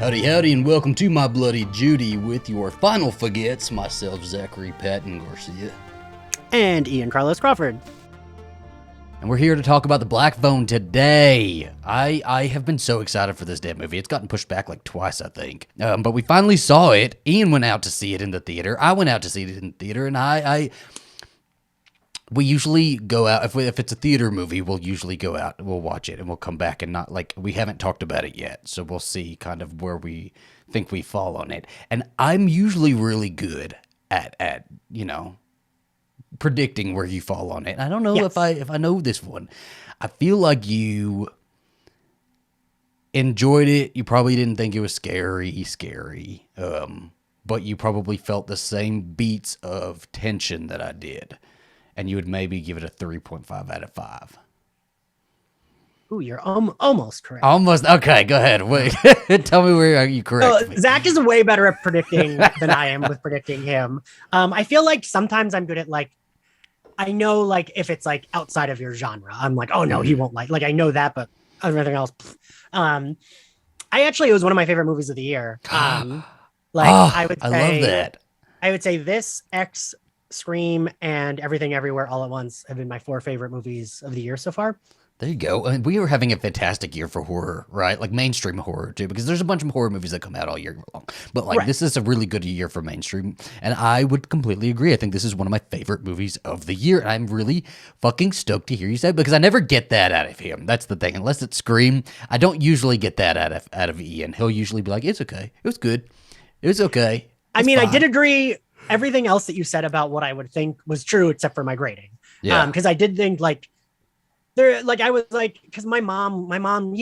Howdy, howdy, and welcome to My Bloody Judy with your final faguettes, myself, Zachary Patton Garcia. And Ian Carlos Crawford. And we're here to talk about The Black Phone today. I have been so excited for this damn movie. It's gotten pushed back like twice, I think. But we finally saw it. Ian went out to see it in the theater. I went out to see it in the theater, and we usually go out, if it's a theater movie, we'll usually go out, we'll watch it, and we'll come back and not, like, we haven't talked about it yet, so we'll see kind of where we think we fall on it. And I'm usually really good at predicting where you fall on it. And I don't know if I know this one. I feel like you enjoyed it. You probably didn't think it was scary, but you probably felt the same beats of tension that I did. And you would maybe give it a 3.5 out of 5. Ooh, you're almost correct. Almost. Okay, go ahead. Wait. Tell me where are you correct. Zach is way better at predicting than I am with predicting him. I feel like sometimes I'm good at, like, I know, like, if it's like outside of your genre, I'm like, oh no, he won't like I know that, but everything else. It was one of my favorite movies of the year. I would say, I love that. I would say this, X, Scream, and Everything Everywhere All at Once have been my 4 favorite movies of the year so far. There you go. And we were having a fantastic year for horror, right? Like mainstream horror too, because there's a bunch of horror movies that come out all year long. But like This is a really good year for mainstream. And I would completely agree. I think this is one of my favorite movies of the year. And I'm really fucking stoked to hear you say it because I never get that out of him. That's the thing. Unless it's Scream, I don't usually get that out of Ian. He'll usually be like, it's okay. It was good. It was okay. I mean, fine. I did agree. Everything else that you said about what I would think was true, except for my grading. Yeah. Because I did think like I was like, because my mom, my mom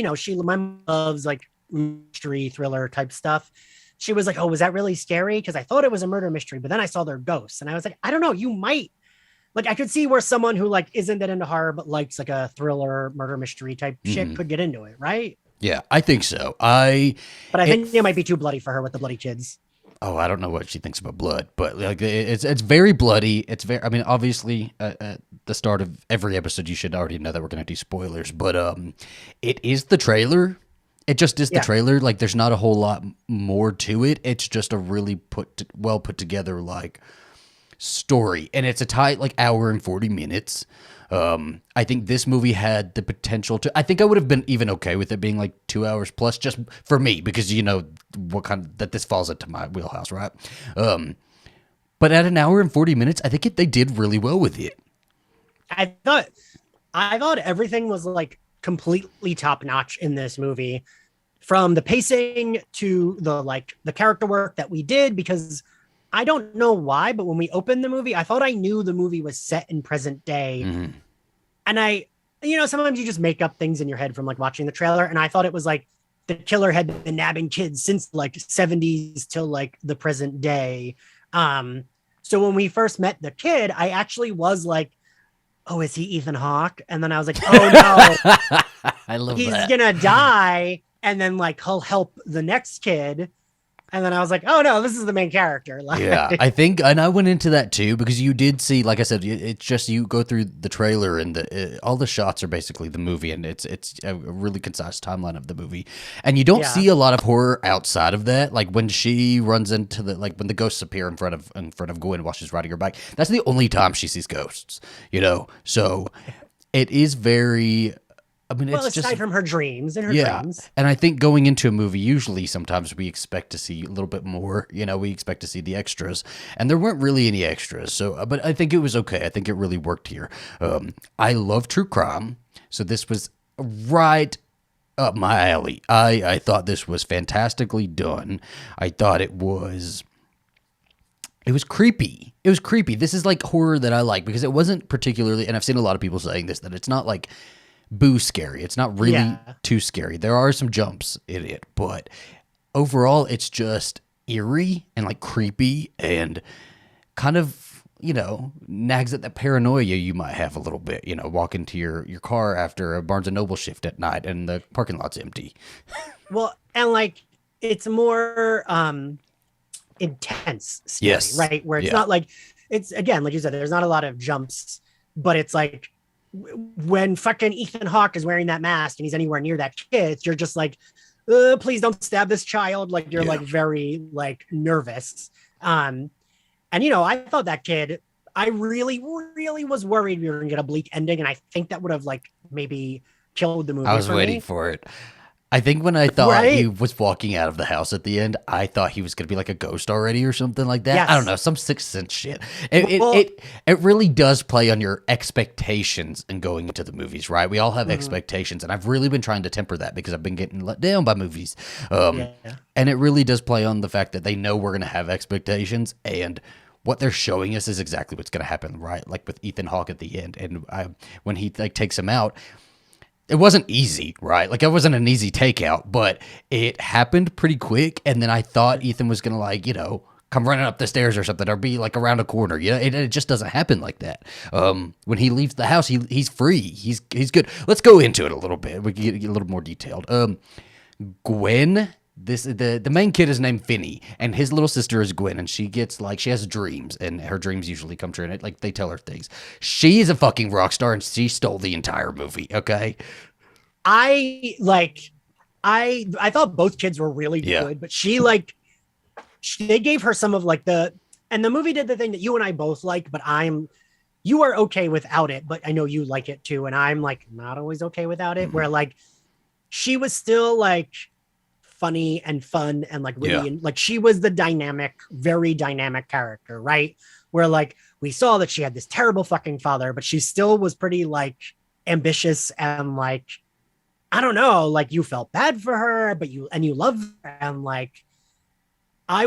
loves like mystery thriller type stuff. She was like, oh, was that really scary? Because I thought it was a murder mystery, but then I saw their ghosts, and I was like, I don't know, you might like, I could see where someone who like isn't that into horror but likes like a thriller murder mystery type shit could get into it, right? Yeah, I think so. But I think it might be too bloody for her with the bloody kids. Oh, I don't know what she thinks about blood, but like it's very bloody. It's very. I mean, obviously, at the start of every episode, you should already know that we're going to do spoilers. But it is the trailer. It just is the trailer. Like, there's not a whole lot more to it. It's just a really well put together like story, and it's a tight like hour and 40 minutes. I think this movie had the potential to. I think I would have been even okay with it being like 2 hours plus, just for me, because you know what that this falls into my wheelhouse, right? But at an hour and 40 minutes, I think they did really well with it. I thought everything was like completely top notch in this movie, from the pacing to the character work that we did, because I don't know why, but when we opened the movie, I thought I knew the movie was set in present day. Mm-hmm. And sometimes you just make up things in your head from like watching the trailer. And I thought it was like the killer had been nabbing kids since like 70s till like the present day. So when we first met the kid, I actually was like, oh, is he Ethan Hawke? And then I was like, oh no, I love he's that. gonna die. And then like, he'll help the next kid. And then I was like, oh no, this is the main character. Like, yeah, I think, and I went into that too, because you did see, like I said, it's just, you go through the trailer and all the shots are basically the movie, and it's a really concise timeline of the movie. And you don't see a lot of horror outside of that. Like when she runs into when the ghosts appear in front of Gwen while she's riding her bike, that's the only time she sees ghosts, So it is very... I mean, well, it's aside just from her dreams and her dreams. And I think going into a movie, usually sometimes we expect to see a little bit more, we expect to see the extras, and there weren't really any extras. So, but I think it was okay. I think it really worked here. I love true crime. So this was right up my alley. I thought this was fantastically done. I thought it was creepy. It was creepy. This is like horror that I like, because it wasn't particularly, and I've seen a lot of people saying this, that it's not like boo scary. It's not really too scary. There are some jumps in it, but overall it's just eerie and like creepy and kind of, nags at the paranoia you might have a little bit, walking to your car after a Barnes & Noble shift at night and the parking lot's empty. Well, and like it's more intense scary, right? Where it's not like, it's, again, like you said, there's not a lot of jumps, but it's like when fucking Ethan Hawke is wearing that mask and he's anywhere near that kid, you're just like, please don't stab this child. Like you're like very like nervous. And I thought that kid, I really, really was worried we were gonna get a bleak ending, and I think that would have like maybe killed the movie. I was waiting for it. I think when I thought he was walking out of the house at the end, I thought he was going to be like a ghost already or something like that. Yes. I don't know, some Sixth Sense shit. It really does play on your expectations in going into the movies, right? We all have expectations, and I've really been trying to temper that because I've been getting let down by movies. And it really does play on the fact that they know we're going to have expectations, and what they're showing us is exactly what's going to happen, right? Like with Ethan Hawke at the end, and when he like takes him out. It wasn't easy, right? Like, it wasn't an easy takeout, but it happened pretty quick. And then I thought Ethan was going to, like, come running up the stairs or something, or be, like, around a corner. It just doesn't happen like that. When he leaves the house, he's free. He's good. Let's go into it a little bit. We can get a little more detailed. Gwen, the main kid is named Finney, and his little sister is Gwen, and she has dreams, and her dreams usually come true, and they tell her things. She's a fucking rock star, and she stole the entire movie, okay? I thought both kids were really good, but they gave her some of like and the movie did the thing that you and I both like, but you are okay without it, but I know you like it too, and I'm like not always okay without it, where like she was still like funny and fun and like really and like she was the very dynamic character, right? Where like we saw that she had this terrible fucking father, but she still was pretty like ambitious and like I don't know, like you felt bad for her, but you loved her, and like I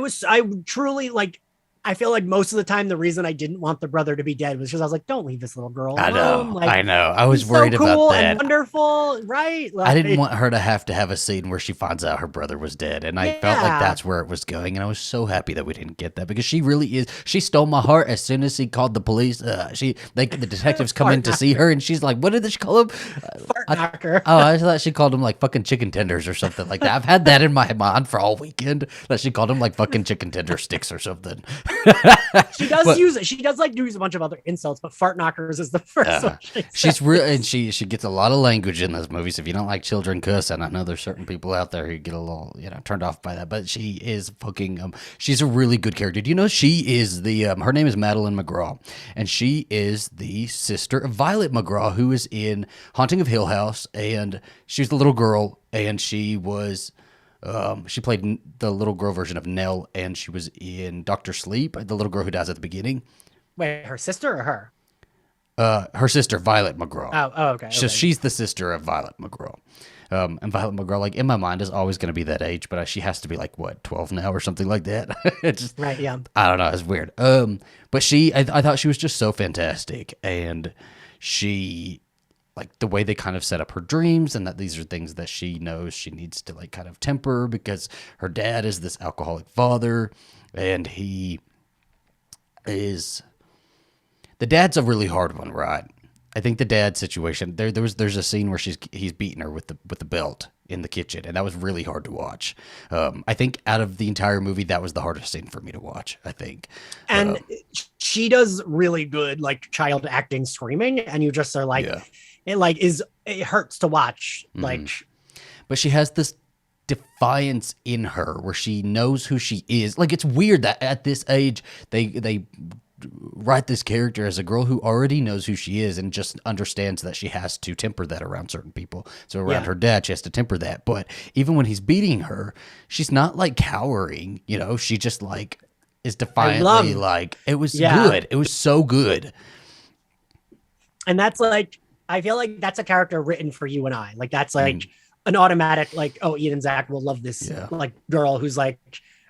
truly like I feel like most of the time the reason I didn't want the brother to be dead was because I was like, don't leave this little girl alone. I know. I was worried about that. And wonderful, right? Like, I didn't want her to have a scene where she finds out her brother was dead, and I felt like that's where it was going, and I was so happy that we didn't get that because she really is. She stole my heart as soon as he called the police. The detectives come in to see her, and she's like, "What did she call him?" Fart knocker. I thought she called him like fucking chicken tenders or something like that. I've had that in my mind for all weekend that she called him like fucking chicken tender sticks or something. She does use it. She does like use a bunch of other insults, but fart knockers is the first one. She's real, and she gets a lot of language in those movies. If you don't like children cussing, I know there's certain people out there who get a little turned off by that. But she is fucking. She's a really good character. Do you know she is the? Her name is Madeline McGraw, and she is the sister of Violet McGraw, who is in Haunting of Hill House, and she's the little girl, and she was. She played the little girl version of Nell, and she was in Doctor Sleep, the little girl who dies at the beginning. Wait, her sister or her? Her sister, Violet McGraw. Oh, okay. So she's the sister of Violet McGraw. And Violet McGraw, like in my mind, is always going to be that age, but she has to be like, what, 12 now or something like that? It's just, right, yeah. I don't know. It's weird. But I thought she was just so fantastic, and she... like the way they kind of set up her dreams and that these are things that she knows she needs to like kind of temper because her dad is this alcoholic father and the dad's a really hard one, right? I think the dad situation there's a scene where he's beating her with the belt in the kitchen, and that was really hard to watch. I think out of the entire movie, that was the hardest scene for me to watch, I think. And she does really good like child acting screaming, and you just are like it hurts to watch. Like, but she has this defiance in her where she knows who she is. Like, it's weird that at this age they write this character as a girl who already knows who she is and just understands that she has to temper that around certain people. So around her dad, she has to temper that. But even when he's beating her, she's not like cowering, she just like is defiantly like, it was good. It was so good. And that's like, I feel like that's a character written for you and I. Like, that's like an automatic, like, oh, Ian and Zach will love this like girl who's like,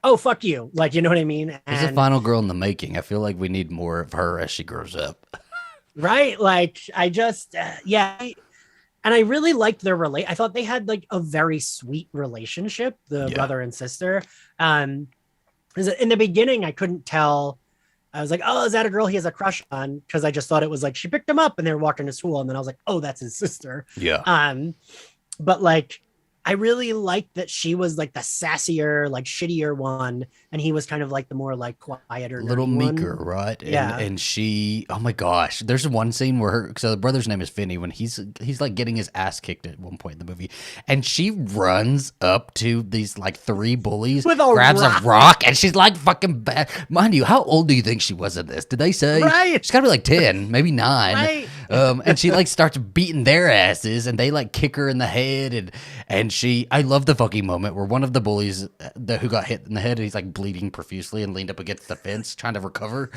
oh, fuck you. Like, you know what I mean? She's a final girl in the making. I feel like we need more of her as she grows up. Right. Like, I just, and I really liked their I thought they had like a very sweet relationship, the brother and sister. In the beginning, I couldn't tell. I was like, oh, is that a girl he has a crush on? Because I just thought it was like she picked him up and they were walking to school. And then I was like, oh, that's his sister. Yeah. But like I really liked that she was like the sassier, like shittier one, and he was kind of like the more like quieter, Little nerdy meeker, one. right? And Yeah. and she, oh my gosh, there's one scene where her, so the brother's name is Finney, when he's like getting his ass kicked at one point in the movie, and she runs up to these like three bullies, With a grabs a rock. rock, and she's like fucking bad. Mind you, how old do you think she was in this? Did they say? Right. She's gotta be like 10, maybe 9. Right. And she like starts beating their asses, and they like kick her in the head, and she, I love the fucking moment where one of the bullies who got hit in the head, he's like bleeding profusely and leaned up against the fence trying to recover.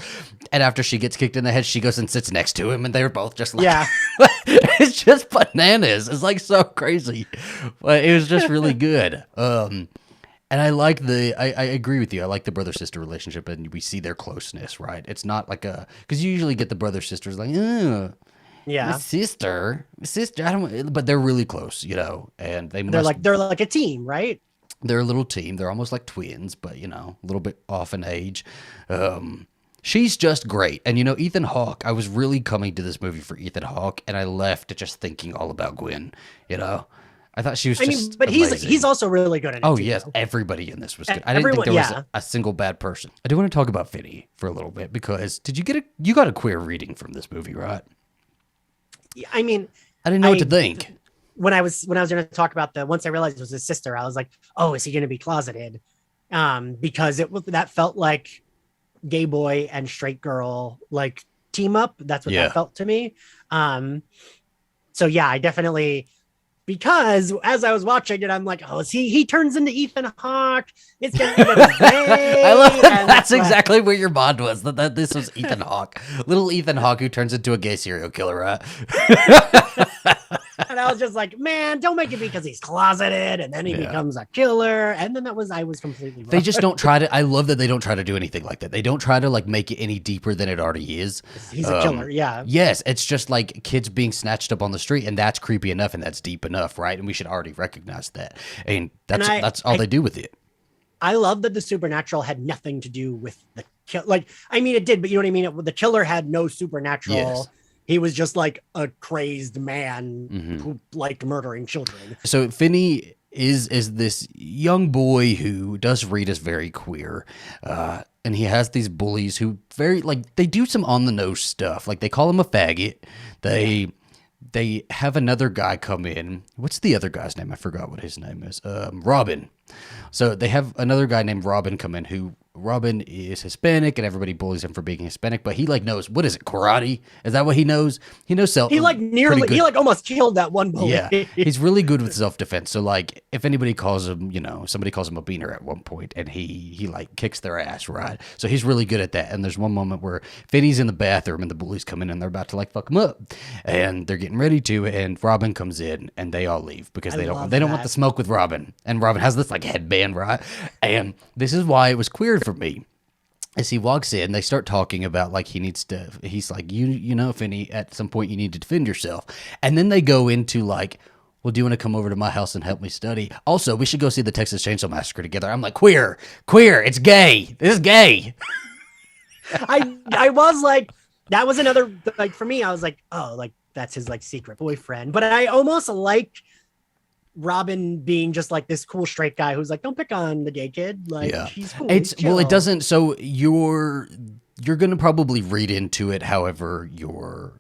And after she gets kicked in the head, she goes and sits next to him, and they're both just like, Yeah. it's just bananas. It's like so crazy, but it was just really good. And I like I agree with you. I like the brother sister relationship, and we see their closeness, right? It's not like because you usually get the brother sisters like, oh, my Yeah. sister, I don't, but they're really close, and They're like a team, right? they're a little team. They're almost like twins, but a little bit off in age. She's just great. And Ethan Hawke, I was really coming to this movie for Ethan Hawke, and I left just thinking all about Gwen, I thought she was I mean, just but amazing. he's also really good at it. Oh too, yes, though. everybody in this was good. And I didn't think everyone- there was yeah. a single bad person. I do want to talk about Finney for a little bit, because did you got a queer reading from this movie, right? I mean, I didn't know what to think. when I was going to talk about once I realized it was his sister, I was like, oh, is he going to be closeted? Because that felt like gay boy and straight girl like team up. That's what Yeah. that felt to me. So yeah, I definitely, because as I was watching it, I'm like, oh, is he turns into Ethan Hawke. It's gonna be gay. I love that. And That's exactly where your bond was. That this was Ethan Hawke, little Ethan Hawke who turns into a gay serial killer, right? And I was just like, man, don't make it because he's closeted and then he Yeah. becomes a killer. And then I was completely wrong. They just don't try to. I love that they don't try to do anything like that. They don't try to like make it any deeper than it already is. He's a killer. Yeah. Yes, it's just like kids being snatched up on the street, and that's creepy enough, and that's deep enough, right? And we should already recognize that. And that's all they do with it. I love that the supernatural had nothing to do with the kill. Like, I mean, it did, but you know what I mean? The killer had no supernatural. Yes. He was just like a crazed man Mhm. who liked murdering children. So Finney is this young boy who does read as very queer, and he has these bullies who they do some on the nose stuff. Like they call him a faggot. They have another guy come in. What's the other guy's name? I forgot what his name is. Robin. So they have another guy named Robin come in, who Robin is Hispanic, and everybody bullies him for being Hispanic, but he like knows, what is it, karate? Is that what he knows? He knows self. He like almost killed that one bully. Yeah, he's really good with self-defense. So like, if anybody calls him, somebody calls him a beaner at one point, and he like kicks their ass, right? So he's really good at that. And there's one moment where Finney's in the bathroom, and the bullies come in, and they're about to like fuck him up, and they're getting ready to, and Robin comes in, and they all leave because they don't want that. the smoke with Robin. And Robin has this like headband, right? And this is why it was queer for me. As he walks in, they start talking about like he's like, you know, Finney, at some point you need to defend yourself. And then they go into like, well, do you want to come over to my house and help me study? Also, we should go see the Texas Chainsaw Massacre together. I'm like, queer, it's gay. This is gay. I was like, that was another, like for me, I was like, oh, like that's his like secret boyfriend. But I almost like Robin being just like this cool straight guy who's like, don't pick on the gay kid. Like, Yeah. he's cool. It's he's well, it chill. doesn't. So you're gonna probably read into it however your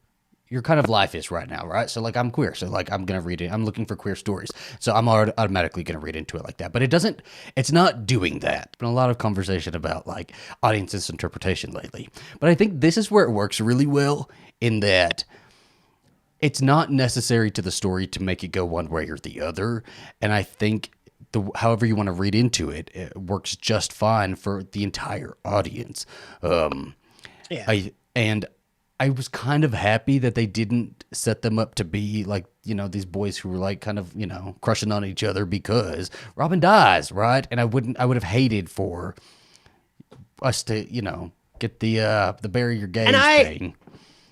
kind of life is right now, right? So like, I'm queer, so like I'm gonna read it. I'm looking for queer stories, so I'm automatically gonna read into it like that. But it's not doing that. Been a lot of conversation about like audiences interpretation lately, but I think this is where it works really well in that it's not necessary to the story to make it go one way or the other. And I think however you want to read into it, it works just fine for the entire audience. Yeah. I was kind of happy that they didn't set them up to be like, these boys who were like kind of, crushing on each other because Robin dies, right? And I would have hated for us to, get the bury your gays thing.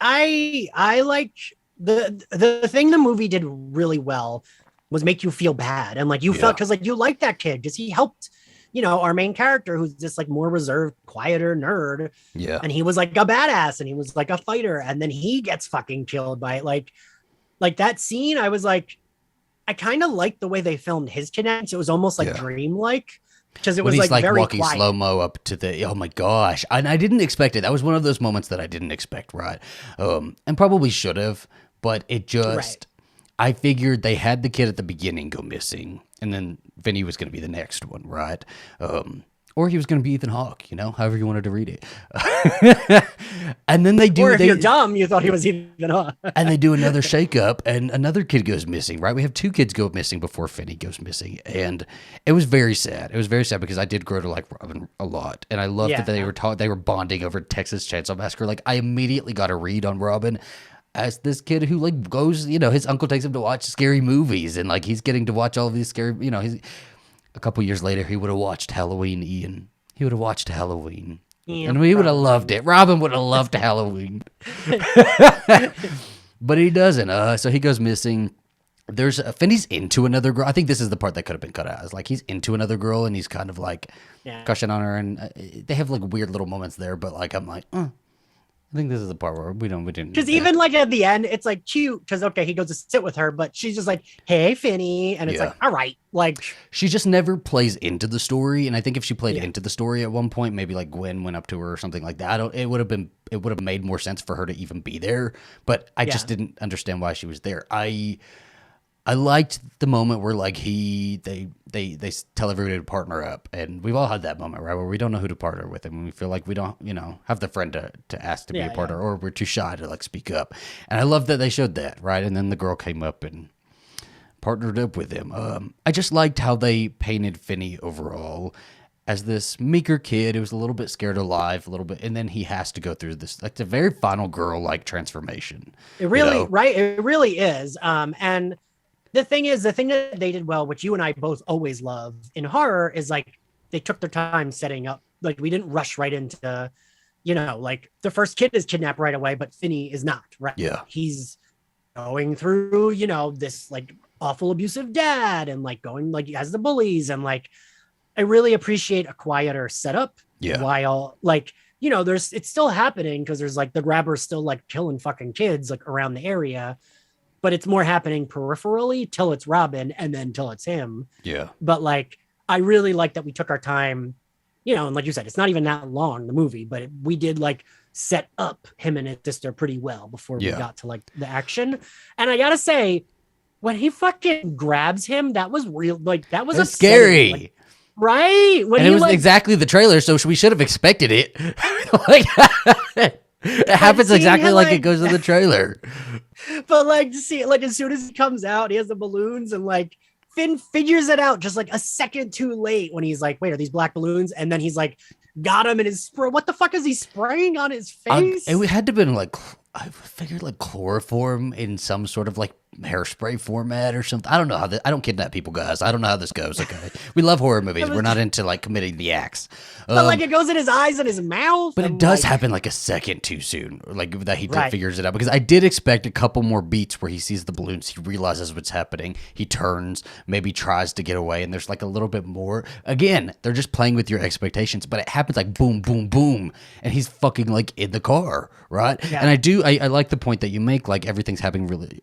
I like the thing the movie did really well was make you feel bad, and like you felt, because like you like that kid because he helped our main character, who's just like more reserved, quieter nerd, and he was like a badass, and he was like a fighter, and then he gets fucking killed by it. Like that scene, I was like, I kind of liked the way they filmed his kidnappings. It was almost like dreamlike because it when was he's like very walking quiet. slow mo up to the, oh my gosh, and I didn't expect it. That was one of those moments that I didn't expect, right? And probably should have, but it just, I figured they had the kid at the beginning go missing, and then Vinny was going to be the next one, right? Or he was going to be Ethan Hawke, you know, however you wanted to read it. And then they do. Or if you're dumb, you thought he was Ethan Hawke. And they do another shakeup, and another kid goes missing, right? We have 2 kids go missing before Finney goes missing. And it was very sad. It was very sad because I did grow to like Robin a lot. And I loved that they were bonding over Texas Chainsaw Massacre. Like, I immediately got a read on Robin as this kid who like goes, you know, his uncle takes him to watch scary movies, and like he's getting to watch all of these scary, you know, he's a couple years later he would have watched Halloween, Ian. He would have watched Halloween. And we would have loved it. Robin would have loved Halloween. But he doesn't. So he goes missing. There's Finney's into another girl. I think this is the part that could have been cut out. It's like he's into another girl and he's kind of like crushing on her, and they have like weird little moments there, but like I'm like, I think this is the part where we didn't. Because even like at the end, it's like cute because okay, he goes to sit with her, but she's just like, "Hey, Finney," and it's like, "All right," like she just never plays into the story. And I think if she played into the story at one point, maybe like Gwen went up to her or something like that, it would have made more sense for her to even be there. But I just didn't understand why she was there. I liked the moment where like they tell everybody to partner up, and we've all had that moment, right, where we don't know who to partner with, and we feel like we don't, you know, have the friend to ask to be a partner, or we're too shy to like speak up. And I love that they showed that, right? And then the girl came up and partnered up with him. I just liked how they painted Finney overall as this meeker kid who was a little bit scared of life, a little bit, and then he has to go through this like the very final girl like transformation. It really, you know? Right? It really is. And the thing that they did well, which you and I both always love in horror, is like they took their time setting up. Like we didn't rush right into, you know, like the first kid is kidnapped right away, but Finney is not, right? Yeah. He's going through, you know, this like awful abusive dad and like going like he has the bullies, and like I really appreciate a quieter setup. Yeah. While like, you know, it's still happening because there's like the grabber's still like killing fucking kids like around the area. But it's more happening peripherally till it's Robin and then till it's him. Yeah. But like, I really like that we took our time, you know, and like you said, it's not even that long, the movie, but we did like set up him and his sister pretty well before we got to like the action. And I gotta say, when he fucking grabs him, that was real. Like that was scary. Like, right? When and it was like, exactly the trailer, so we should have expected it. Like, it happens exactly like it goes in the trailer. But like to see it, like as soon as he comes out, he has the balloons, and like Finn figures it out just like a second too late when he's like, "Wait, are these black balloons?" And then he's like, got him in his spray. What the fuck is he spraying on his face? It had to have been like, I figured like chloroform in some sort of like hairspray format or something. I don't know how I don't kidnap people, guys. I don't know how this goes. Okay, we love horror movies. We're not into like committing the acts. But like it goes in his eyes and his mouth. But it does happen like a second too soon, like that he figures it out. Because I did expect a couple more beats where he sees the balloons, he realizes what's happening, he turns, maybe tries to get away, and there's like a little bit more. Again, they're just playing with your expectations, but it happens like boom, boom, boom, and he's fucking like in the car, right? Yeah. And I like the point that you make, like everything's happening really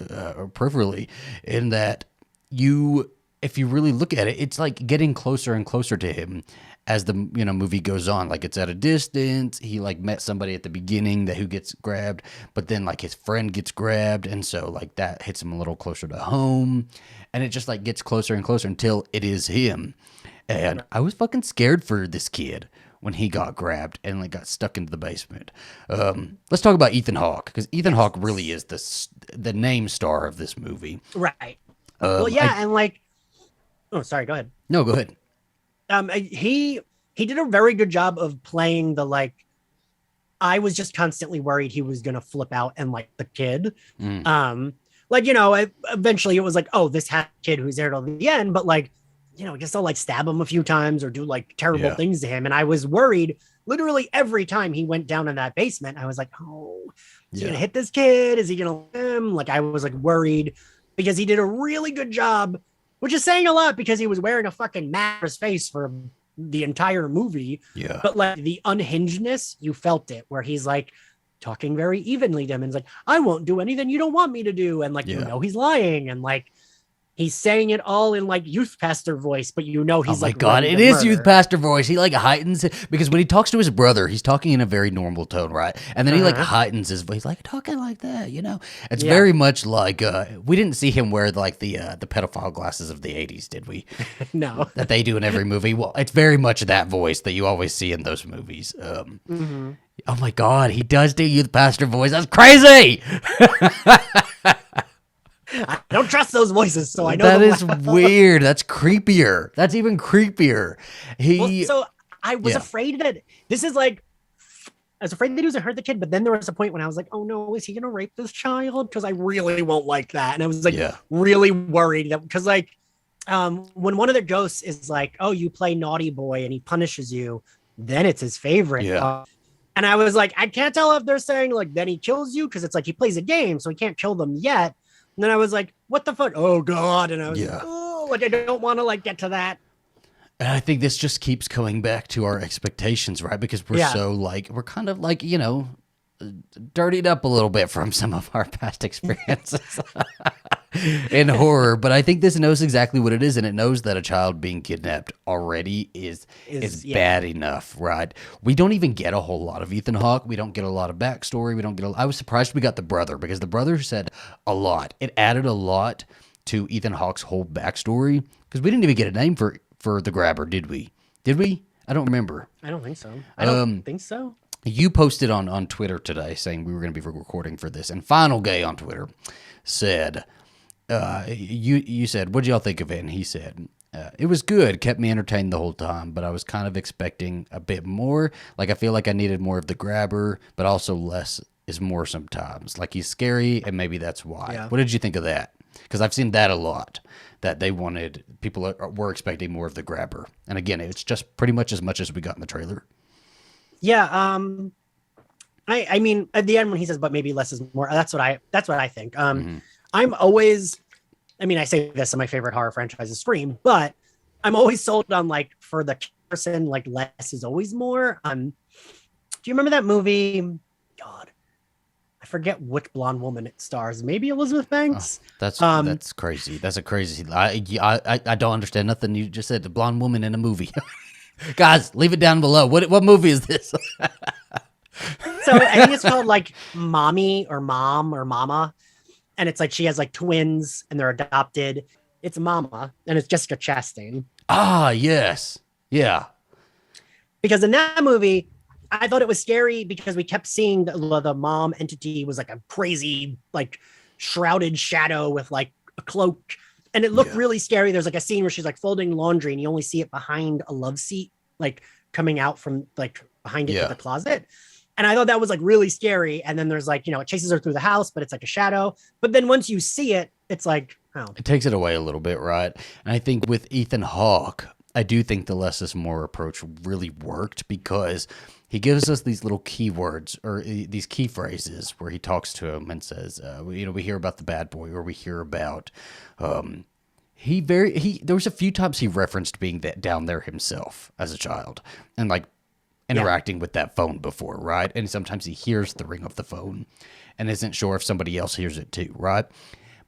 peripherally, in that if you really look at it, it's like getting closer and closer to him as the movie goes on. Like it's at a distance. He like met somebody at the beginning who gets grabbed, but then like his friend gets grabbed, and so like that hits him a little closer to home, and it just like gets closer and closer until it is him. And I was fucking scared for this kid when he got grabbed and like got stuck into the basement. Let's talk about Ethan Hawke, because Ethan Hawke really is the name star of this movie. Right. Well, yeah, and like, oh, sorry, go ahead. No, go ahead. He did a very good job of playing the like. I was just constantly worried he was gonna flip out and like the kid. Like eventually it was like, oh, this kid who's there till the end, but like, I guess I'll like stab him a few times or do like terrible things to him. And I was worried literally every time he went down in that basement. I was like, oh, is he gonna hit this kid? Is he gonna hit him? Like I was like worried because he did a really good job, which is saying a lot because he was wearing a fucking mask on his face for the entire movie. Yeah. But like the unhingedness, you felt it, where he's like talking very evenly to him and like, I won't do anything you don't want me to do. And like, he's lying. And like, he's saying it all in like youth pastor voice, but you know Oh he's my like God, ready it to is youth murder. pastor voice. He like heightens it because when he talks to his brother, he's talking in a very normal tone, right? And then he like Uh-huh. heightens his voice, like talking like that, you know. It's Yeah. very much like we didn't see him wear like the pedophile glasses of the '80s, did we? No. That they do in every movie. Well, it's very much that voice that you always see in those movies. Hmm. Oh my God, he does do youth pastor voice. That's crazy. I don't trust those voices, so I know That them is well. weird. That's creepier. That's even creepier. Well, He, so I was yeah, afraid that this is like I was afraid that he was gonna hurt the kid, but then there was a point when I was like, oh no, is he gonna rape this child? Because I really won't like that. And I was like yeah, really worried that because like when one of the ghosts is like, oh, you play naughty boy and he punishes you, then it's his favorite. yeah. And I was like, I can't tell if they're saying like then he kills you because it's like he plays a game, so he can't kill them yet. And then I was like, what the fuck? Oh god. And I was like, Yeah. oh, like I don't want to like get to that. And I think this just keeps coming back to our expectations, right? Because we're Yeah. so like, we're kind of like, you know, dirtied up a little bit from some of our past experiences in horror. But I think this knows exactly what it is, and it knows that a child being kidnapped already is Yeah. bad enough, right? We don't even get a whole lot of Ethan Hawke. We don't get a lot of backstory. We don't get. I was surprised we got the brother because the brother said a lot. It added a lot to Ethan Hawke's whole backstory because we didn't even get a name for the grabber, did we? Did we? I don't remember. I don't think so. I don't think so. You posted on Twitter today saying we were going to be recording for this, and Final Gay on Twitter said, you said, what'd y'all think of it? And he said, it was good, kept me entertained the whole time, but I was kind of expecting a bit more. Like, I feel like I needed more of the grabber, but also less is more sometimes. Like, he's scary, and maybe that's why. Yeah. What did you think of that? Because I've seen that a lot, that they wanted, people were expecting more of the grabber. And again, it's just pretty much as we got in the trailer. Yeah. I mean, at the end when he says, "But maybe less is more," that's what I think. I'm always, I mean, I say this in my favorite horror franchise is Scream, but I'm always sold on like for the person, like less is always more. Do you remember that movie? God, I forget which blonde woman it stars. Maybe Elizabeth Banks. That's crazy. That's a crazy. I don't understand nothing you just said. The blonde woman in a movie. Guys, leave it down below. What movie is this? So I think it's called like Mommy or Mom or Mama. And it's like she has like twins and they're adopted. It's Mama and it's Jessica Chastain. Ah, yes. Yeah. Because in that movie, I thought it was scary because we kept seeing the mom entity was like a crazy, like shrouded shadow with like a cloak. And it looked really scary. There's like a scene where she's like folding laundry and you only see it behind a love seat, like coming out from like behind it to the closet. And I thought that was like really scary. And then there's like, you know, it chases her through the house, but it's like a shadow. But then once you see it, it's like, oh. It takes it away a little bit, right? And I think with Ethan Hawke, I do think the less is more approach really worked because he gives us these little keywords or these key phrases where he talks to him and says, you know, we hear about the bad boy or we hear about, there was a few times he referenced being down there himself as a child and like interacting with that phone before, right? And sometimes he hears the ring of the phone and isn't sure if somebody else hears it too, right?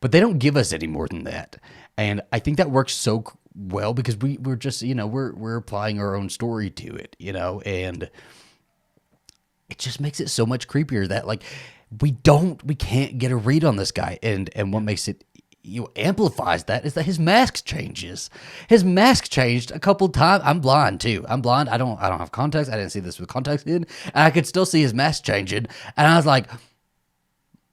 But they don't give us any more than that. And I think that works so well because we're just, you know, we're applying our own story to it, you know, and it just makes it so much creepier that like we can't get a read on this guy. And what makes it amplifies that is that his mask changes. His mask changed a couple times. I'm blind too. I'm blind. I don't have contacts. I didn't see this with contacts in. And I could still see his mask changing. And I was like,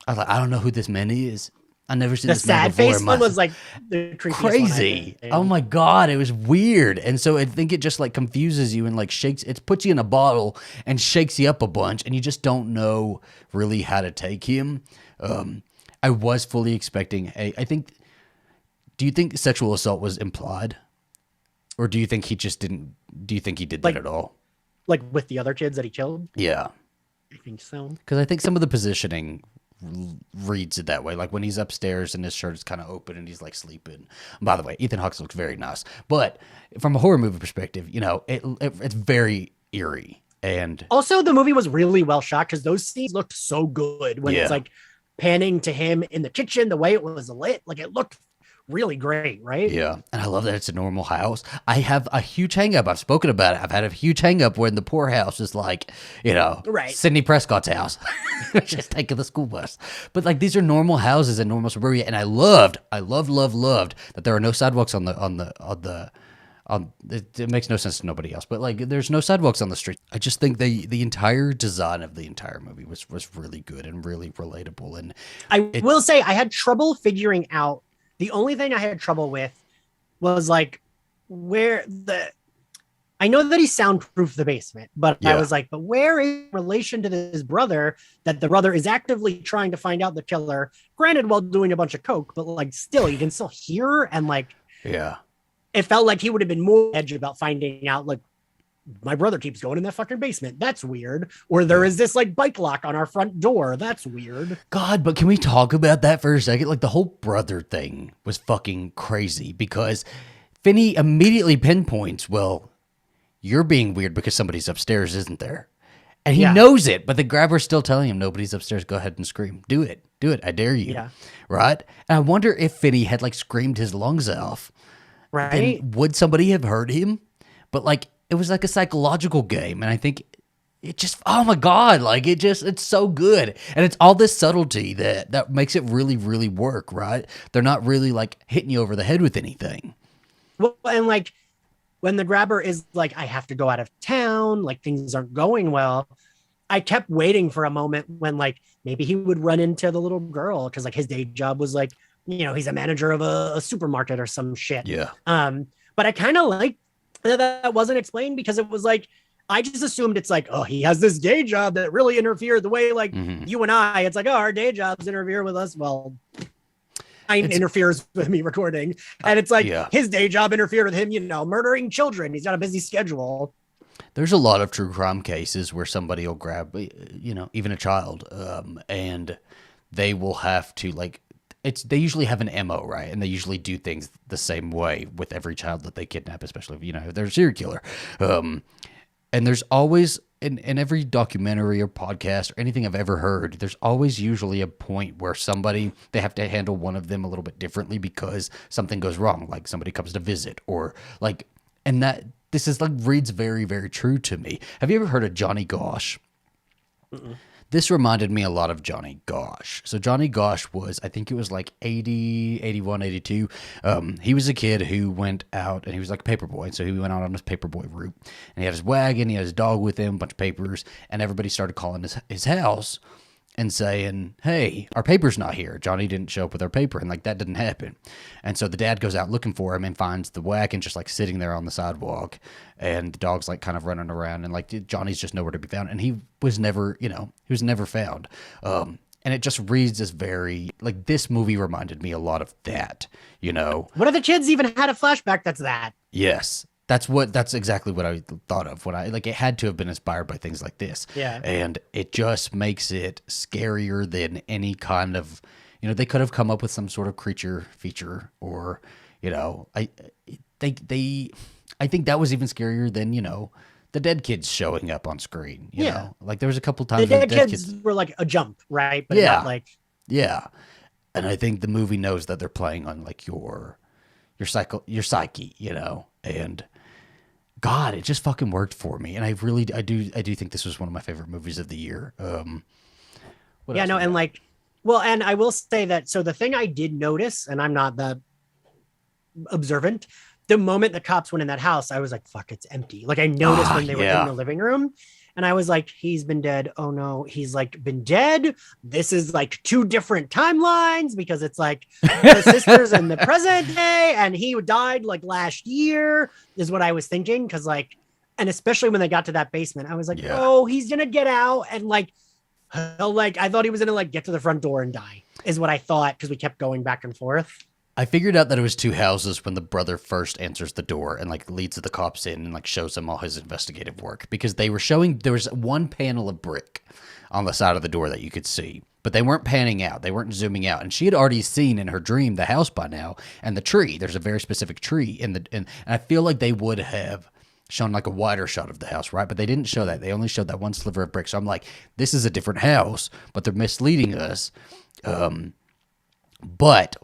I don't know who this man is. I never seen The this man sad before. face one was like the creepiest Crazy. one, Oh my God. It was weird. And so I think it just like confuses you and like shakes, it puts you in a bottle and shakes you up a bunch and you just don't know really how to take him. I was fully expecting do you think sexual assault was implied? Or do you think he did Like- that at all? like with the other kids that he killed. Yeah. I think so. Because I think some of the positioning reads it that way. Like when he's upstairs and his shirt is kind of open and he's like sleeping. By the way, Ethan Hawke looks very nice. But from a horror movie perspective, you know, it's very eerie. And Also, the movie was really well shot because those scenes looked so good when it's like panning to him in the kitchen, the way it was lit. Like it looked really great, right? Yeah, and I love that it's a normal house. I have a huge hang up. I've spoken about it. I've had a huge hang up when the poor house is like, Right. Sidney Prescott's house. Just taking the school bus. But like these are normal houses in normal suburbia, and I loved that there are no sidewalks on it makes no sense to nobody else, but like there's no sidewalks on the street. I just think the entire design of the entire movie was really good and really relatable. And I will say I had trouble figuring out. The only thing I had trouble with was like where I know that he soundproofed the basement, but I was like, but where is relation to his brother, that the brother is actively trying to find out the killer, granted while doing a bunch of coke, but like still you can still hear, and like it felt like he would have been more edgy about finding out, like, my brother keeps going in that fucking basement. That's weird. Or there is this like bike lock on our front door. That's weird. God, but can we talk about that for a second? Like the whole brother thing was fucking crazy because Finney immediately pinpoints, well, you're being weird because somebody's upstairs, isn't there? And he knows it, but the grabber's still telling him nobody's upstairs. Go ahead and scream. Do it. Do it. I dare you. Yeah. Right? And I wonder if Finney had like screamed his lungs off. Right. Then would somebody have heard him? But like, it was like a psychological game, and I think it just, oh my God, like it's so good. And it's all this subtlety that makes it really, really work, right? They're not really like hitting you over the head with anything. Well, and like when the grabber is like, I have to go out of town, like things aren't going well, I kept waiting for a moment when like maybe he would run into the little girl, because like his day job was like, he's a manager of a supermarket or some shit. Yeah. But I kind of like that wasn't explained, because it was like, I just assumed it's like, oh, he has this day job that really interfered the way like you and I, it's like, oh, our day jobs interfere with us. Well, it interferes with me recording. And it's like his day job interfered with him, murdering children. He's got a busy schedule. There's a lot of true crime cases where somebody will grab, even a child, and they will have to like, they usually have an MO, right? And they usually do things the same way with every child that they kidnap, especially if they're a serial killer. And there's always, in every documentary or podcast or anything I've ever heard, there's always usually a point where they have to handle one of them a little bit differently because something goes wrong, like somebody comes to visit or like, and that this is like reads very, very true to me. Have you ever heard of Johnny Gosh? Mm-mm. This reminded me a lot of Johnny Gosh. So Johnny Gosh was, I think it was like 80, 81, 82. He was a kid who went out, and he was like a paper boy. So he went out on his paper boy route. And he had his wagon, he had his dog with him, a bunch of papers, and everybody started calling his house and saying, hey, our paper's not here. Johnny didn't show up with our paper, and like that didn't happen. And so the dad goes out looking for him and finds the wagon just like sitting there on the sidewalk, and the dog's like kind of running around, and like Johnny's just nowhere to be found, and he was never found. And it just reads as very like, this movie reminded me a lot of that. One of the kids even had a flashback that's that. Yes. That's exactly what I thought of when it had to have been inspired by things like this. Yeah. And it just makes it scarier than any kind of, they could have come up with some sort of creature feature, or, I think that was even scarier than, the dead kids showing up on screen, you know, like there was a couple times the dead kids were like a jump, right? But not like, and I think the movie knows that they're playing on like your psyche, and God, it just fucking worked for me. And I do think this was one of my favorite movies of the year. And I will say that, so the thing I did notice, and I'm not that observant, the moment the cops went in that house, I was like, fuck, it's empty. Like I noticed when they were in the living room, and I was like, he's been dead. Oh no, he's like been dead. This is like two different timelines, because it's like the sisters in the present day, and he died like last year, is what I was thinking. Cause like, and especially when they got to that basement, I was like, oh, he's gonna get out, and like, I thought he was gonna like get to the front door and die, is what I thought, because we kept going back and forth. I figured out that it was two houses when the brother first answers the door and like leads the cops in and like shows them all his investigative work, because they were showing, there was one panel of brick on the side of the door that you could see, but they weren't panning out. They weren't zooming out. And she had already seen in her dream the house by now, and the tree. There's a very specific tree and I feel like they would have shown like a wider shot of the house, right? But they didn't show that. They only showed that one sliver of brick. So I'm like, this is a different house, but they're misleading us. But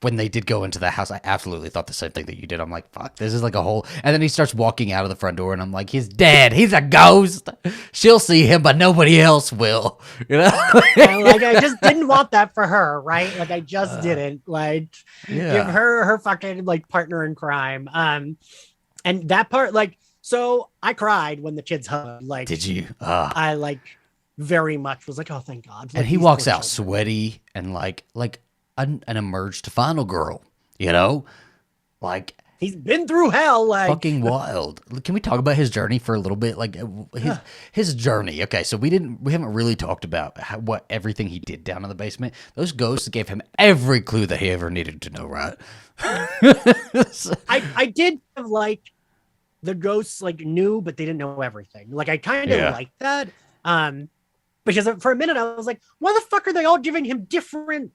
when they did go into the house, I absolutely thought the same thing that you did. I'm like, fuck, this is like a whole. And then he starts walking out of the front door, and I'm like, he's dead. He's a ghost. She'll see him, but nobody else will. You know, like I just didn't want that for her, right? Like I just didn't like give her fucking like partner in crime. And that part, like, so I cried when the kids hugged. Like, did you? I like very much was like, oh, thank God. Like, and he walks out sweaty and like an emerged final girl, you know, like he's been through hell, like fucking wild. Can we talk about his journey for a little bit? Like his journey. Okay, so we haven't really talked about what everything he did down in the basement. Those ghosts gave him every clue that he ever needed to know, right? I did have like the ghosts like knew, but they didn't know everything. Like I kind of like that. Because for a minute I was like, why the fuck are they all giving him different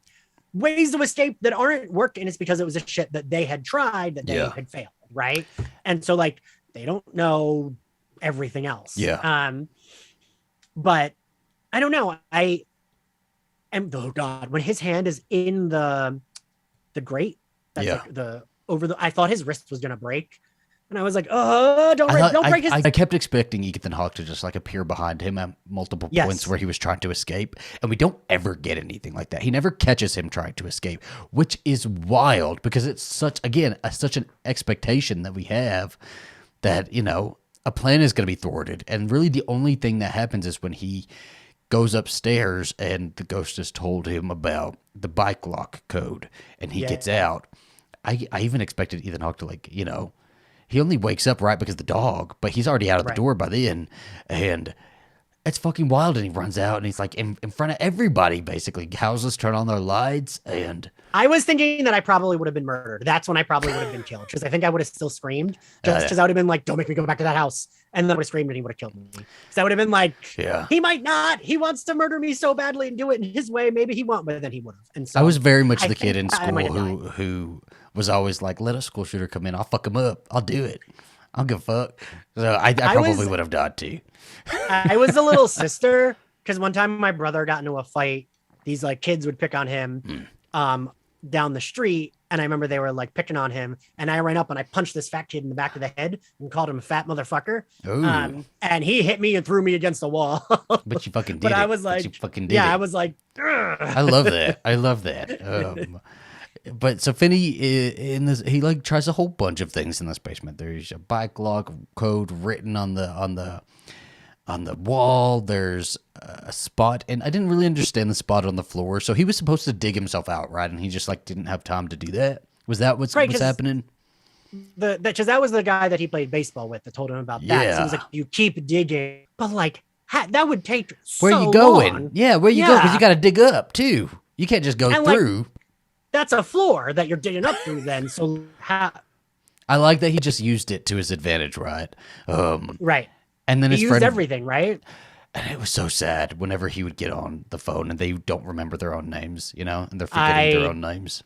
ways to escape that aren't working? And it's because it was a shit that they had tried that they had failed, right? And so like they don't know everything else. But I don't know. I am, oh God, when his hand is in the grate, that's like I thought his wrist was gonna break. And I was like, oh, don't break his. I kept expecting Ethan Hawke to just like appear behind him at multiple points where he was trying to escape. And we don't ever get anything like that. He never catches him trying to escape, which is wild because it's such an expectation that we have that, you know, a plan is going to be thwarted. And really the only thing that happens is when he goes upstairs and the ghost has told him about the bike lock code and he gets out. I even expected Ethan Hawke to like, you know, he only wakes up right because the dog, but he's already out of the door by then. And it's fucking wild. And he runs out and he's like in front of everybody, basically. Houses turn on their lights. And I was thinking that I probably would have been murdered. That's when I probably would have been killed because I think I would have still screamed just because I would have been like, don't make me go back to that house. And then I would have screamed and he would have killed me. So I would have been like, he might not. He wants to murder me so badly and do it in his way. Maybe he won't, but then he would have. And so I was very much the kid in school who was always like, let a school shooter come in. I'll fuck him up. I'll do it. I don't give a fuck. So I probably would have died too. I was a little sister because one time my brother got into a fight. These like kids would pick on him down the street. And I remember they were like picking on him. And I ran up and I punched this fat kid in the back of the head and called him a fat motherfucker. And he hit me and threw me against the wall. But you fucking did but it. I was like, you fucking did it. I was like, ugh. I love that. I love that. But so Finney he like tries a whole bunch of things in this basement. There's a bike lock code written on the wall. There's a spot, and I didn't really understand the spot on the floor. So he was supposed to dig himself out, right? And he just like didn't have time to do that. Was that what's happening? Because that was the guy that he played baseball with that told him about that. So he was like, you keep digging, but like that would take so long. Where you going? Long. Yeah, where you go? Because you got to dig up too. You can't just go through. Like, that's a floor that you're digging up through then. So I like that he just used it to his advantage, right? Right. And then he used everything, right? And it was so sad whenever he would get on the phone and they don't remember their own names, you know, and they're forgetting their own names.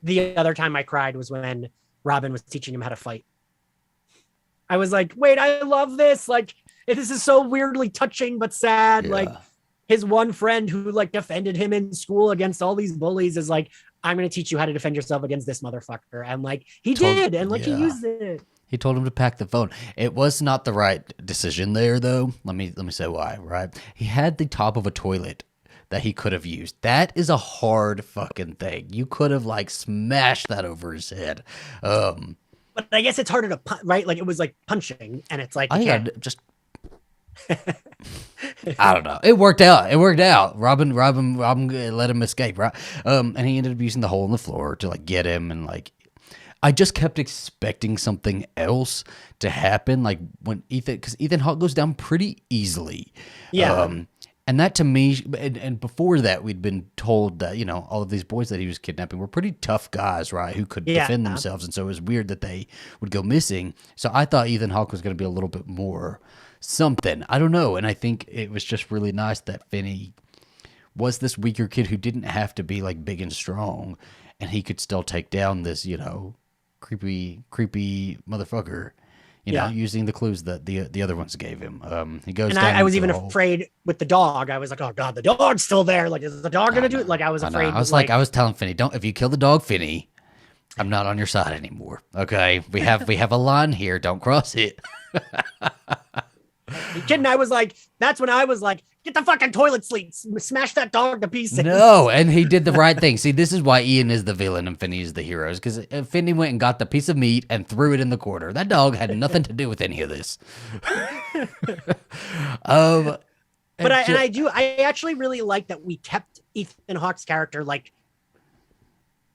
The other time I cried was when Robin was teaching him how to fight. I was like, wait, I love this. Like, this is so weirdly touching, but sad. Like his one friend who like defended him in school against all these bullies is like, I'm going to teach you how to defend yourself against this motherfucker. And like, he did. And like, he used it. He told him to pack the phone. It was not the right decision there, though. Let me say why, right? He had the top of a toilet that he could have used. That is a hard fucking thing. You could have like smashed that over his head. But I guess it's harder to punch, right? Like it was like punching and it's like, just, I don't know. It worked out. Robin let him escape, right? And he ended up using the hole in the floor to like get him, and like I just kept expecting something else to happen, like when because Ethan Hawke goes down pretty easily. And that to me, and before that, we'd been told that, you know, all of these boys that he was kidnapping were pretty tough guys, right, who could defend themselves. And so it was weird that they would go missing. So I thought Ethan Hawke was going to be a little bit more something. I don't know. And I think it was just really nice that Finney was this weaker kid who didn't have to be like big and strong, and he could still take down this, you know, creepy motherfucker. You know, using the clues that the other ones gave him. He goes and down. I was even afraid with the dog. I was like, oh God, the dog's still there. Like, is the dog going to do it? Like, I was afraid. I was telling Finney, if you kill the dog, Finney, I'm not on your side anymore. Okay, we have a line here. Don't cross it. The kid and I was like, that's when I was like, get the fucking toilet seat, smash that dog to pieces. No, and he did the right thing. See, this is why Ian is the villain and Finney is the hero. Because Finney went and got the piece of meat and threw it in the corner. That dog had nothing to do with any of this. But I actually really like that we kept Ethan Hawke's character, like,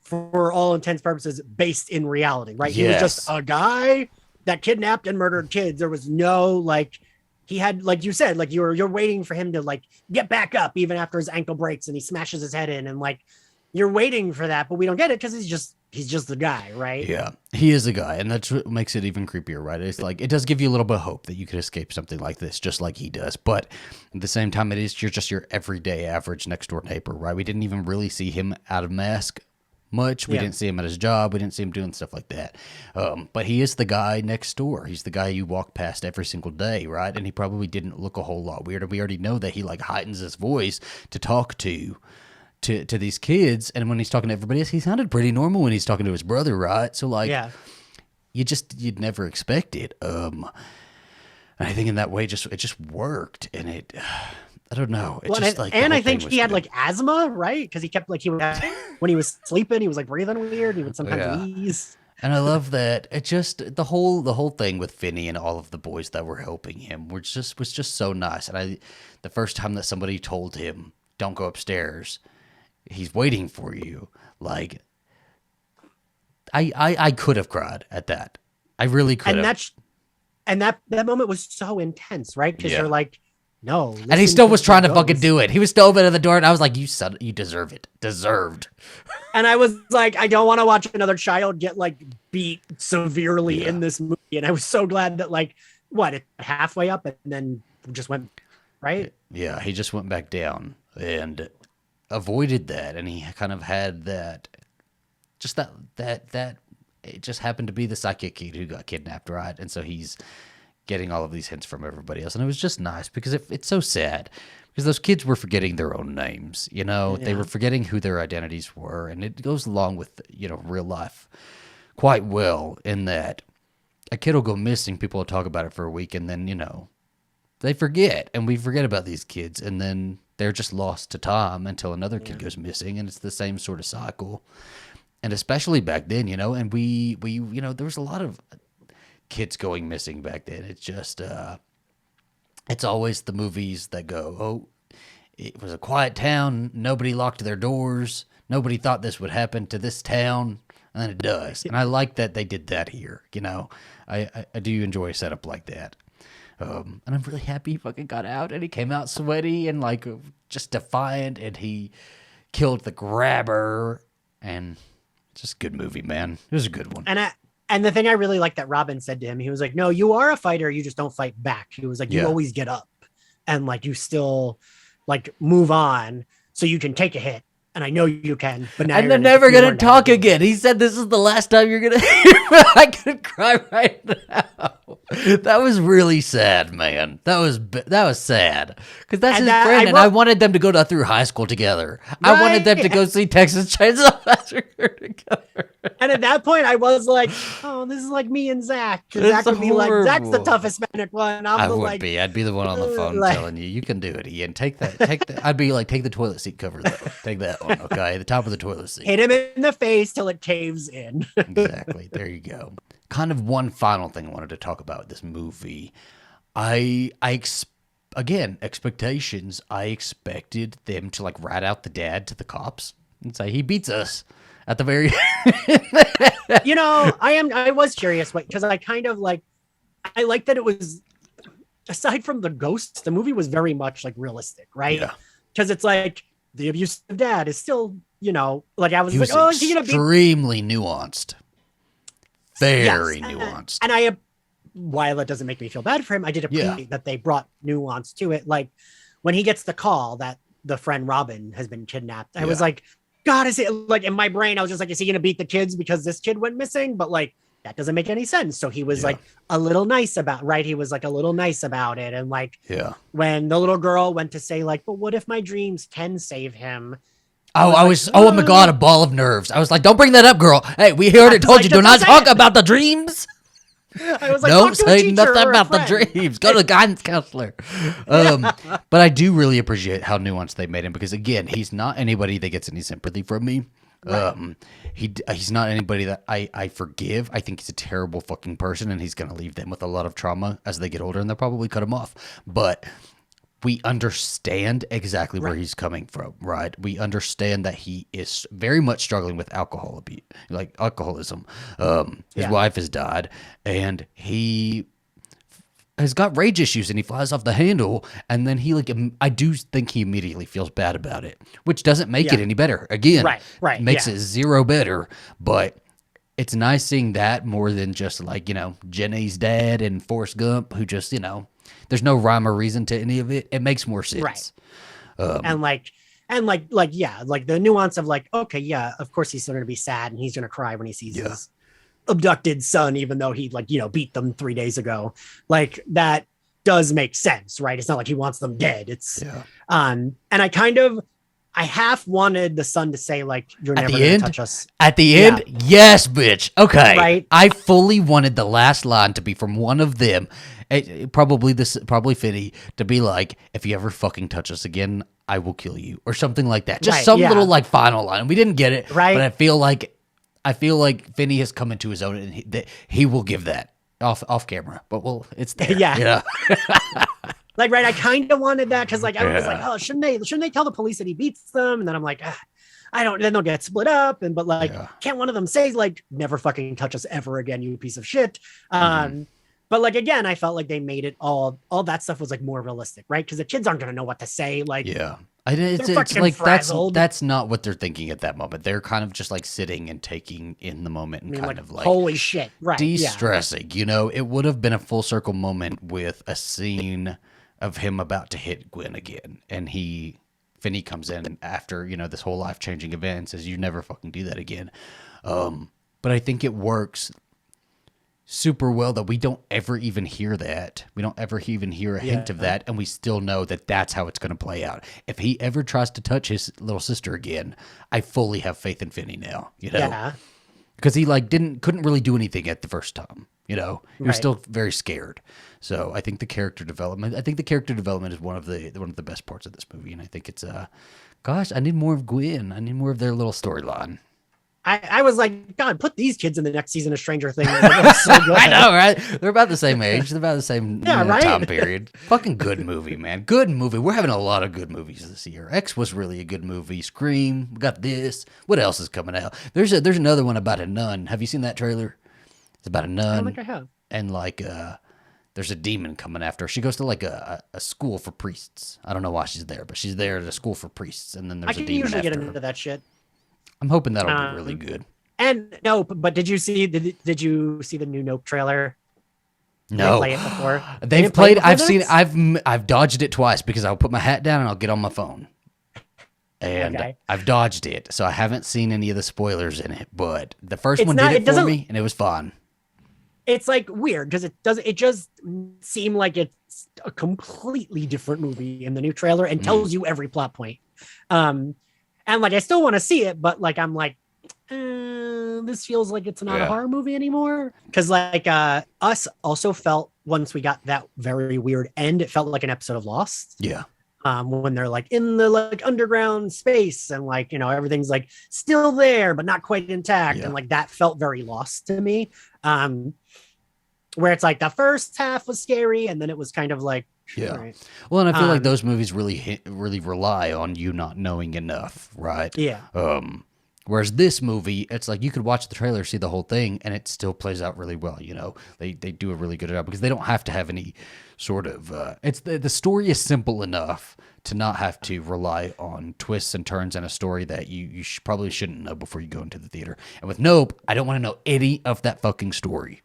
for all intents purposes, based in reality, right? He was just a guy that kidnapped and murdered kids. There was no, like, he had, like you said, like, you're waiting for him to, like, get back up even after his ankle breaks and he smashes his head in, and, like, you're waiting for that, but we don't get it because he's just the guy, right? Yeah, he is a guy, and that's what makes it even creepier, right? It's like, it does give you a little bit of hope that you could escape something like this, just like he does. But at the same time, you're just your everyday average next door neighbor, right? We didn't even really see him out of mask much. We didn't see him at his job. We didn't see him doing stuff like that. But he is the guy next door. He's the guy you walk past every single day, right? And he probably didn't look a whole lot weird. We already know that he, like, heightens his voice to talk to these kids, and when he's talking to everybody else, he sounded pretty normal when he's talking to his brother, right? So, like, you'd never expect it. And I think in that way, it just worked, and it, I don't know. I think he had, like, asthma, right? Because he kept, like, when he was sleeping, he was, like, breathing weird. He would sometimes wheeze. And I love that. It just, the whole thing with Finney and all of the boys that were helping him was just so nice. And the first time that somebody told him, "Don't go upstairs, he's waiting for you," like, I could have cried at that. I really could have. And that moment was so intense, right? Because you're like, no. And he still was trying to fucking do it. He was still open at the door, and I was like, you deserve it. Deserved. And I was like, I don't want to watch another child get, like, beat severely in this movie. And I was so glad that, like, halfway up and then just went, right? Yeah, he just went back down and avoided that, and he kind of had that it just happened to be the psychic kid who got kidnapped, right? And so he's getting all of these hints from everybody else, and it was just nice because it's so sad because those kids were forgetting their own names, you know. They were forgetting who their identities were, and it goes along with, you know, real life quite well in that a kid will go missing, people will talk about it for a week, and then, you know, they forget, and we forget about these kids, and then they're just lost to time until another kid goes missing, and it's the same sort of cycle. And especially back then, you know, and we you know, there was a lot of kids going missing back then. It's just it's always the movies that go, "Oh, it was a quiet town, nobody locked their doors, nobody thought this would happen to this town," and then it does. And I like that they did that here, you know. I do enjoy a setup like that. And I'm really happy he fucking got out, and he came out sweaty and, like, just defiant, and he killed the grabber, and just a good movie, man. It was a good one. And the thing I really like that Robin said to him, he was like, "No, you are a fighter, you just don't fight back." He was like, "You always get up and, like, you still, like, move on so you can take a hit. And I know you can, but now they're never gonna talk again." He said, "This is the last time you're gonna hear me." I could cry right now. That was really sad, man. That was sad because that's his friend, and I wanted them to go through high school together. Right? I wanted them to go see Texas Chainsaw Massacre together. And at that point, I was like, "Oh, this is like me and Zach." Zach would be like, "Zach's the toughest manic one." I'd be the one on the phone telling you can do it, Ian. Take that. I'd be like, "Take the toilet seat cover, though. Take that one, okay? The top of the toilet seat. Hit him in the face till it caves in." Exactly. There you go. Kind of one final thing I wanted to talk about with this movie. Again, expectations. I expected them to, like, rat out the dad to the cops and say he beats us at the very. You know, I was curious because I kind of like. I like that it was, aside from the ghosts, the movie was very much, like, realistic, right? Yeah. Because it's like the abusive dad is still, you know, like, I was like, "Oh, is he gonna be extremely nuanced?" Very nuanced. And while it doesn't make me feel bad for him, I did appreciate that they brought nuance to it. Like, when he gets the call that the friend Robin has been kidnapped, I was like, God, is it, like, in my brain, I was just like, is he going to beat the kids because this kid went missing? But, like, that doesn't make any sense. So he was like a little nice about, right? He was like a little nice about it. And, like, when the little girl went to say, like, "But what if my dreams can save him?" Oh, I was. Oh my god, a ball of nerves. I was like, "Don't bring that up, girl." Hey, we already told like, you, do not talk about the dreams. I was like, Don't say nothing or about the dreams. Go to the guidance counselor. But I do really appreciate how nuanced they made him because, again, he's not anybody that gets any sympathy from me. Right. He's not anybody that I forgive. I think he's a terrible fucking person, and he's going to leave them with a lot of trauma as they get older, and they'll probably cut him off. But we understand exactly where he's coming from, right? We understand that he is very much struggling with alcohol abuse, like alcoholism. His wife has died, and he has got rage issues, and he flies off the handle. And then I do think he immediately feels bad about it, which doesn't make it any better. Again, makes it zero better, but it's nice seeing that more than just like, Jenny's dad and Forrest Gump, who just, there's no rhyme or reason to any of it. It makes more sense. Right. And the nuance of like, okay, yeah, of course he's going to be sad and he's going to cry when he sees his abducted son, even though he beat them 3 days ago. Like that does make sense, right? It's not like he wants them dead. It's, and I half wanted the son to say like, "You're never going to touch us." At the end, yes, bitch. Okay. Right. I fully wanted the last line to be from one of them. Probably Finney, to be like, "If you ever fucking touch us again, I will kill you," or something like that. Just some little like final line. We didn't get it, right? But I feel like Finney has come into his own, and he will give that off camera. But it's there. Yeah. Like, right. I kind of wanted that because like I was like, oh, shouldn't they tell the police that he beats them? And then I'm like, I don't. Then they'll get split up. And can't one of them say like, "Never fucking touch us ever again, you piece of shit"? But like, again, I felt like they made it all that stuff was like more realistic, right? Because the kids aren't going to know what to say. Like, it's like that's not what they're thinking at that moment. They're kind of just like sitting and taking in the moment and kind of like, holy shit, right? De-stressing, It would have been a full circle moment with a scene of him about to hit Gwen again, and Finney comes in after, this whole life-changing event and says, "You never fucking do that again." But I think it works super well that we don't ever even hear that. We don't ever even hear a hint of that, and we still know that that's how it's going to play out. If he ever tries to touch his little sister again, I fully have faith in Finney now, because he couldn't really do anything at the first time. He was still very scared. So I think the character development is one of the best parts of this movie, and I think it's gosh, I need more of Gwen. I need more of their little storyline. I was like, God, put these kids in the next season of Stranger Things. So good. I know, right? They're about the same age. They're about the same time period. Fucking good movie, man. Good movie. We're having a lot of good movies this year. X was really a good movie. Scream. We got this. What else is coming out? There's another one about a nun. Have you seen that trailer? It's about a nun. I don't think I have. And like there's a demon coming after her. She goes to like a school for priests. I don't know why she's there, but she's there at a school for priests, and then there's a demon after her. I can usually get into that shit. I'm hoping that'll be really good. And Nope, but did you see the new Nope trailer? No. Did they play it before? They've played. I've seen. I've dodged it twice because I'll put my hat down and I'll get on my phone. And I've dodged it, so I haven't seen any of the spoilers in it. But the first one did it for me, and it was fun. It's like weird because it just seemed like it's a completely different movie in the new trailer and tells you every plot point. And like I still want to see it, but like I'm like, this feels like it's not a horror movie anymore. Because like Us also felt, once we got that very weird end, it felt like an episode of Lost. Yeah. When they're like in the like underground space and like, everything's like still there but not quite intact, and like that felt very Lost to me. Where it's like the first half was scary and then it was kind of like, right. Well, and I feel like those movies really rely on you not knowing enough, right? Yeah. Whereas this movie, it's like you could watch the trailer, see the whole thing, and it still plays out really well. They do a really good job because they don't have to have any sort of. It's the story is simple enough to not have to rely on twists and turns in a story that you probably shouldn't know before you go into the theater. And with Nope, I don't want to know any of that fucking story.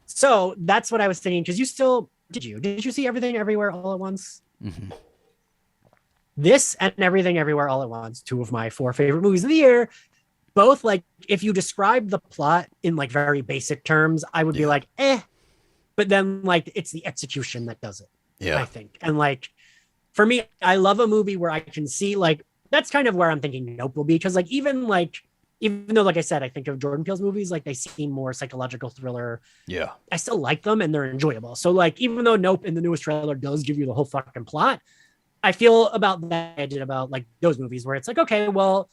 So that's what I was thinking, because did you see Everything Everywhere All at Once? Mm-hmm. This and Everything Everywhere All at Once, 2 of my 4 favorite movies of the year. Both, like, if you describe the plot in like very basic terms, I would be like, but then like it's the execution that does it. I think. And like for me, I love a movie where I can see like that's kind of where I'm thinking Nope will be, because like even though like I said, I think of Jordan Peele's movies like they seem more psychological thriller. Yeah. I still like them and they're enjoyable. So like even though Nope in the newest trailer does give you the whole fucking plot, I feel about that I did about like those movies where it's like, okay, well,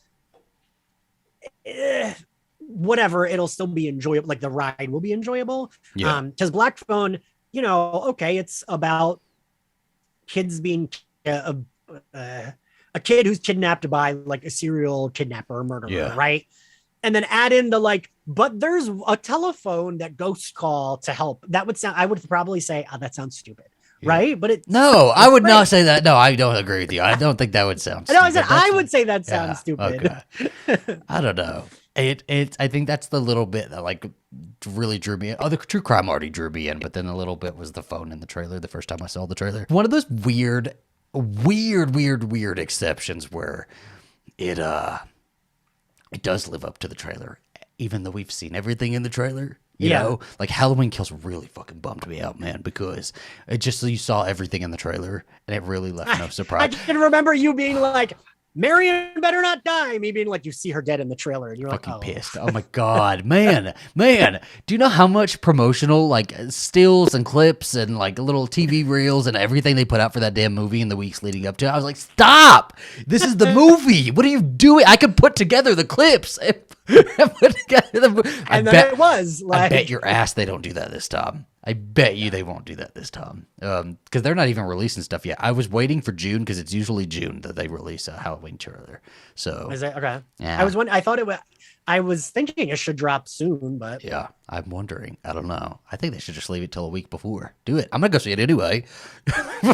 whatever, it'll still be enjoyable. Like the ride will be enjoyable. Yeah. Because Black Phone, okay, it's about kids being a kid who's kidnapped by like a serial kidnapper or murderer, Yeah. right? And then add in the like, but there's a telephone that ghosts call to help. That would sound, I would probably say, oh, that sounds stupid. Yeah. Right. But no, I would not say that. No, I don't agree with you. I don't think that would sound stupid. No, I said I would say that sounds stupid. Okay. I don't know. I think that's the little bit that like really drew me in. Oh, the true crime already drew me in, but then a little bit was the phone in the trailer the first time I saw the trailer. One of those weird exceptions where it does live up to the trailer, even though we've seen everything in the trailer. You know, like Halloween Kills really fucking bummed me out, man, because it just you saw everything in the trailer and it really left no surprise. I can remember you being like, Marion better not die. Me being like, you see her dead in the trailer, and you're fucking like, pissed. Oh my god, man. Do you know how much promotional like stills and clips and like little TV reels and everything they put out for that damn movie in the weeks leading up to it? I was like, stop! This is the movie. What are you doing? I could put together the clips. And then it was like, I bet your ass they don't do that this time. I bet you they won't do that this time. Because they're not even releasing stuff yet. I was waiting for June because it's usually June that they release a Halloween trailer. So is it okay? Yeah. I was thinking it should drop soon, but yeah, I'm wondering. I don't know. I think they should just leave it till a week before. Do it. I'm gonna go see it anyway.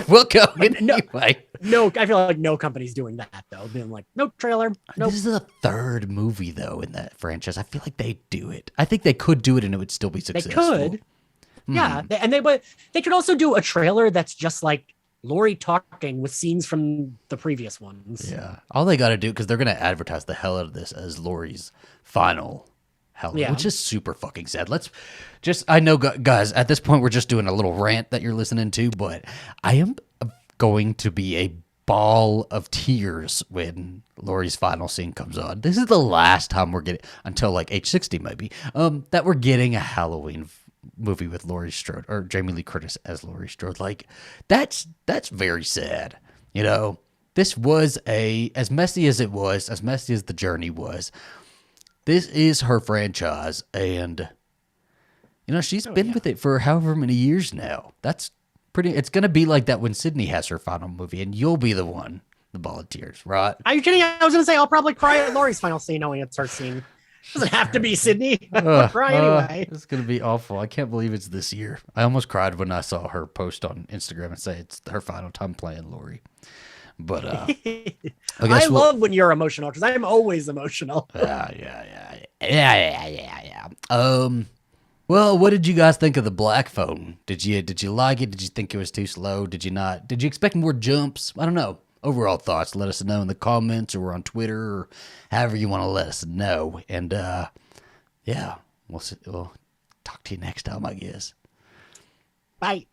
We'll go anyway. No, I feel like no company's doing that though. Being like, no trailer. Nope. This is the third movie though in that franchise. I feel like they do it. I think they could do it and it would still be successful. They could. Yeah, but they could also do a trailer that's just like Laurie talking with scenes from the previous ones. Yeah, all they got to do, because they're gonna advertise the hell out of this as Laurie's final Halloween, which is super fucking sad. I know, guys, at this point we're just doing a little rant that you're listening to, but I am going to be a ball of tears when Laurie's final scene comes on. This is the last time we're getting, until like age 60 maybe, that we're getting a Halloween movie with Laurie Strode or Jamie Lee Curtis as Laurie Strode. Like that's very sad. You know, this was as messy as it was, as messy as the journey was. This is her franchise, and you know she's been with it for however many years now. That's pretty. It's gonna be like that when Sydney has her final movie, and you'll be the one, the ball of tears, right? Are you kidding? I was gonna say I'll probably cry at Laurie's final scene, knowing it's her scene. Doesn't have to be Sydney. I'll cry anyway. It's gonna be awful. I can't believe it's this year. I almost cried when I saw her post on Instagram and say it's her final time playing Laurie. But I love when you're emotional because I'm always emotional. Yeah. Well, what did you guys think of the Black Phone? Did you like it? Did you think it was too slow? Did you not? Did you expect more jumps? I don't know. Overall thoughts, let us know in the comments or on Twitter or however you want to let us know. And yeah, we'll talk to you next time, I guess. Bye.